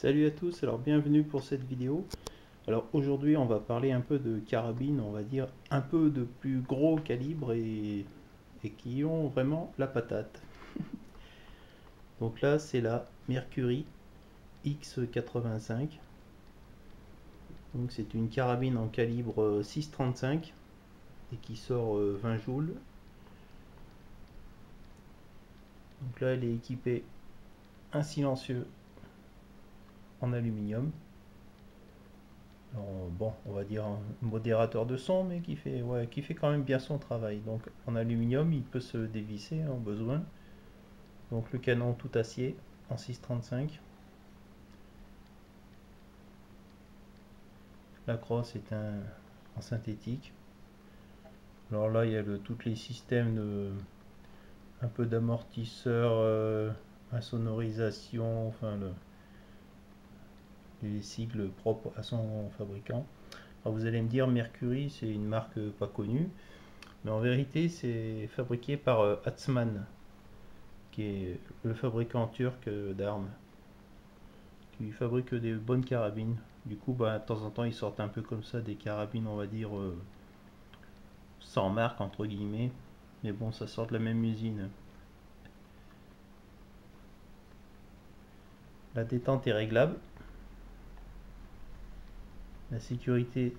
Salut à tous, alors bienvenue pour cette vidéo. Alors aujourd'hui on va parler un peu de carabines, on va dire un peu de plus gros calibre et qui ont vraiment la patate. Donc là c'est la Mercury X85. Donc c'est une carabine en calibre 6,35 et qui sort 20 joules. Donc là elle est équipée un silencieux en aluminium. Alors, bon, on va dire un modérateur de son, mais qui fait quand même bien son travail. Donc en aluminium, il peut se dévisser en besoin. Donc le canon tout acier en 6,35. La crosse est en synthétique. Alors là, il y a tous les systèmes un peu d'amortisseur, insonorisation, enfin les sigles propres à son fabricant. Alors vous allez me dire, Mercury, c'est une marque pas connue. Mais en vérité, c'est fabriqué par Hatzman, qui est le fabricant turc d'armes, qui fabrique des bonnes carabines. Du coup, bah, de temps en temps, ils sortent un peu comme ça des carabines, on va dire, sans marque, entre guillemets. Mais bon, ça sort de la même usine. La détente est réglable. La sécurité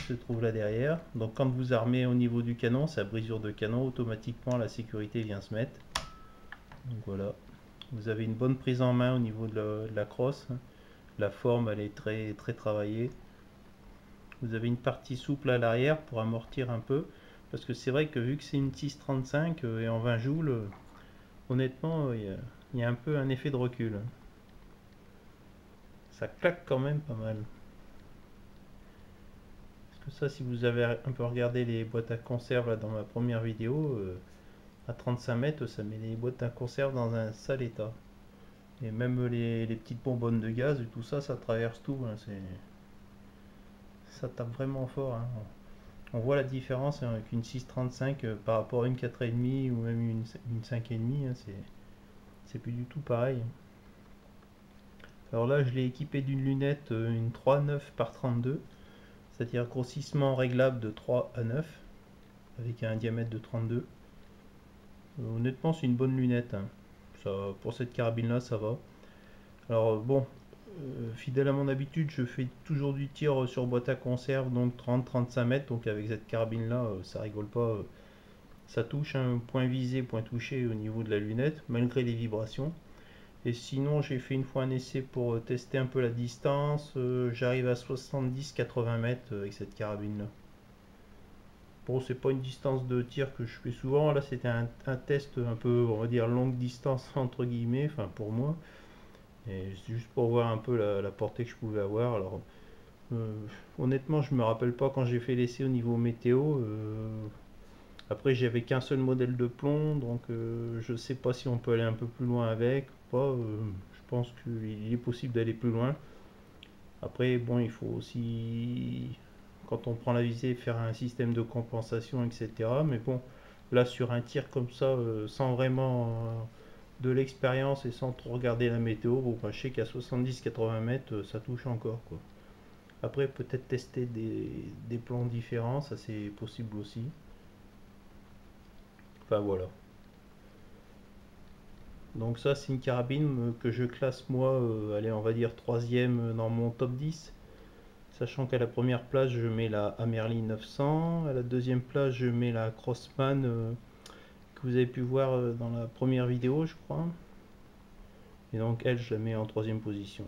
se trouve là derrière. Donc quand vous armez au niveau du canon, sa brisure de canon, automatiquement la sécurité vient se mettre. Donc voilà. Vous avez une bonne prise en main au niveau de la crosse. La forme, elle est très très travaillée. Vous avez une partie souple à l'arrière pour amortir un peu. Parce que c'est vrai que vu que c'est une 635 et en 20 joules, honnêtement, il y a un peu un effet de recul. Ça claque quand même pas mal. Parce que ça, si vous avez un peu regardé les boîtes à conserve là, dans ma première vidéo, à 35 mètres, ça met les boîtes à conserve dans un sale état. Et même les petites bonbonnes de gaz et tout ça, ça traverse tout. Hein, ça tape vraiment fort. Hein. On voit la différence avec une 635 par rapport à une 4,5 ou même une 5,5. Hein, c'est plus du tout pareil. Alors là, je l'ai équipé d'une lunette, une 3,9 par 32, c'est-à-dire grossissement réglable de 3 à 9, avec un diamètre de 32. Honnêtement, c'est une bonne lunette. Hein. Ça, pour cette carabine-là, ça va. Alors bon, fidèle à mon habitude, je fais toujours du tir sur boîte à conserve, donc 30-35 mètres. Donc avec cette carabine-là, ça rigole pas. Ça touche un point visé, point touché au niveau de la lunette, malgré les vibrations. Et sinon, j'ai fait une fois un essai pour tester un peu la distance. J'arrive à 70-80 mètres avec cette carabine-là. Bon, c'est pas une distance de tir que je fais souvent. Là, c'était un test un peu, on va dire, longue distance, entre guillemets, enfin pour moi. Et c'est juste pour voir un peu la portée que je pouvais avoir. Alors, euh, honnêtement, je me rappelle pas quand j'ai fait l'essai au niveau météo. Après, j'avais qu'un seul modèle de plomb, donc je sais pas si on peut aller un peu plus loin avec ou pas. Je pense qu'il est possible d'aller plus loin. Après, bon, il faut aussi, quand on prend la visée, faire un système de compensation, etc. Mais bon, là, sur un tir comme ça, sans vraiment de l'expérience et sans trop regarder la météo, bon, bah, je sais qu'à 70-80 mètres, ça touche encore, quoi. Après, peut-être tester des plans différents, ça c'est possible aussi. Enfin voilà. Donc ça c'est une carabine que je classe moi, allez on va dire troisième dans mon top 10. Sachant qu'à la première place je mets la Hammerly 900, à la deuxième place je mets la Crossman que vous avez pu voir dans la première vidéo je crois. Et donc elle je la mets en troisième position.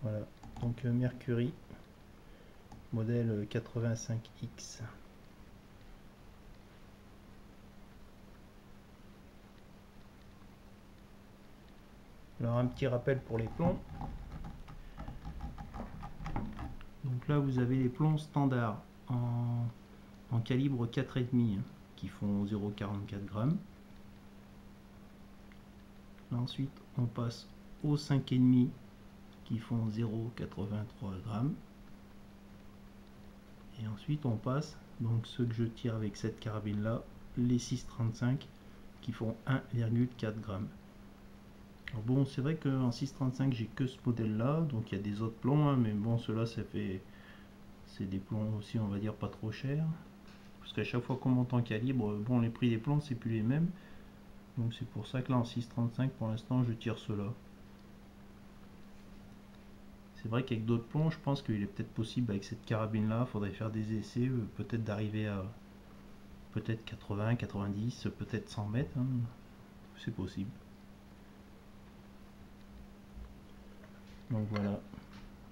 Voilà, donc Mercury, modèle 85X. Alors un petit rappel pour les plombs. Donc là vous avez les plombs standards en calibre 4,5 qui font 0,44 grammes. Là, ensuite on passe au 5,5 qui font 0,83 grammes. Et ensuite on passe, donc ceux que je tire avec cette carabine là, les 6,35 qui font 1,4 grammes. Alors bon, c'est vrai qu'en 6,35 j'ai que ce modèle là, donc il y a des autres plombs, hein, mais bon, ceux-là ça fait, c'est des plombs aussi, on va dire, pas trop chers, parce qu'à chaque fois qu'on monte en calibre, bon, les prix des plombs c'est plus les mêmes, donc c'est pour ça que là en 6,35 pour l'instant je tire ceux-là. C'est vrai qu'avec d'autres plombs, je pense qu'il est peut-être possible avec cette carabine là, il faudrait faire des essais, peut-être d'arriver à peut-être 80, 90, peut-être 100 mètres, hein. C'est possible. Donc voilà,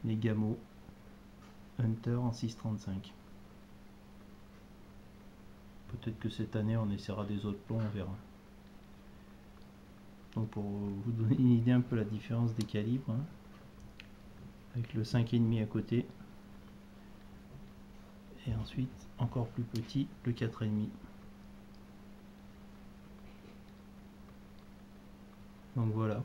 les Gamo Hunter en 6,35. Peut-être que cette année on essaiera des autres plombs, on verra. Donc pour vous donner une idée un peu la différence des calibres, hein, avec le 5,5 à côté, et ensuite encore plus petit, le 4,5. Donc voilà.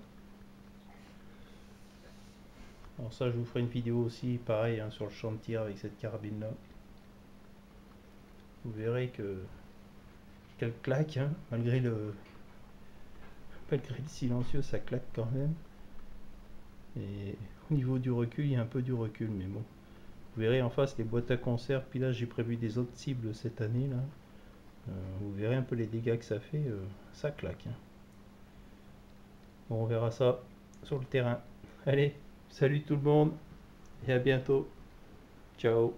Alors ça, je vous ferai une vidéo aussi pareil, hein, sur le champ de tir avec cette carabine là. Vous verrez que qu'elle claque, hein, malgré le silencieux, ça claque quand même. Et au niveau du recul, il y a un peu du recul, mais bon. Vous verrez en face les boîtes à conserve, puis là j'ai prévu des autres cibles cette année là. Vous verrez un peu les dégâts que ça fait, ça claque, hein. Bon, on verra ça sur le terrain. Allez, salut tout le monde et à bientôt. Ciao.